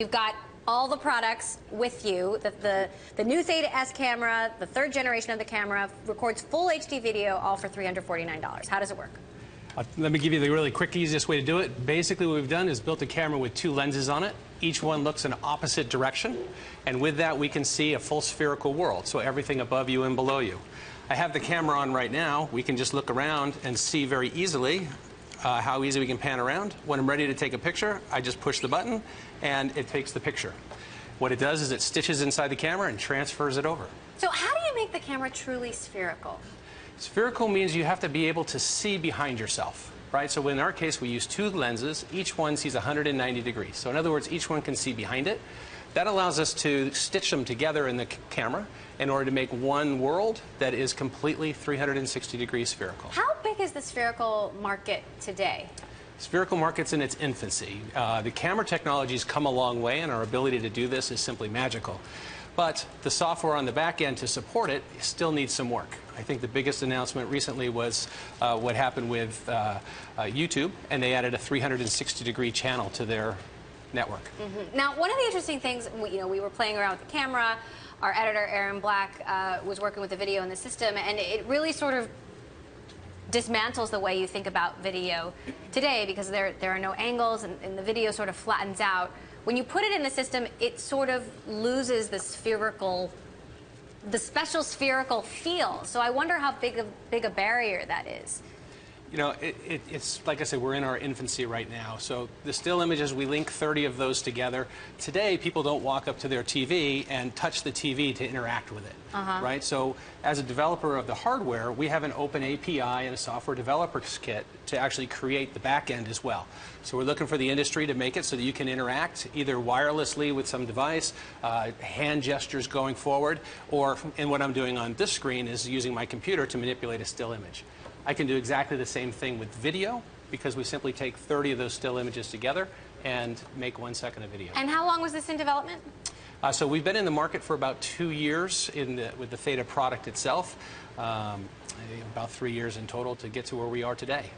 You've got all the products with you. The new Theta S camera, the third generation of the camera, records full HD video, all for $349. How does it work? Let me give you the really quick, easiest way to do it. Basically, what we've done is built a camera with two lenses on it. Each one looks in opposite direction, and with that, we can see a full spherical world, so everything above you and below you. I have the camera on right now. We can just look around and see very easily how easy we can pan around. When I'm ready to take a picture, I just push the button, and it takes the picture. What it does is it stitches inside the camera and transfers it over. So how do you make the camera truly spherical? Spherical means you have to be able to see behind yourself, right? So in our case, we use two lenses. Each one sees 190 degrees. So in other words, each one can see behind it. That allows us to stitch them together in the camera in order to make one world that is completely 360 degrees spherical. How big is the spherical market today? Spherical market's in its infancy. The camera technology's come a long way, and our ability to do this is simply magical. But the software on the back end to support it still needs some work. I think the biggest announcement recently was what happened with YouTube, and they added a 360-degree channel to their network. Now, one of the interesting things, we were playing around with the camera. Our editor, Aaron Black, was working with the video in the system, and it really sort of dismantles the way you think about video today, because there are no angles, and the video sort of flattens out. When you put it in the system, it sort of loses the special spherical feel. So I wonder how big a barrier that is. You know, it's like I said, we're in our infancy right now. So the still images, we link 30 of those together. Today, people don't walk up to their TV and touch the TV to interact with it, right? So as a developer of the hardware, we have an open API and a software developer's kit to actually create the back end as well. So we're looking for the industry to make it so that you can interact either wirelessly with some device, hand gestures going forward, or, and what I'm doing on this screen is using my computer to manipulate a still image. I can do exactly the same thing with video, because we simply take 30 of those still images together and make 1 second of video. And how long was this in development? So we've been in the market for about 2 years with the Theta product itself, about 3 years in total to get to where we are today.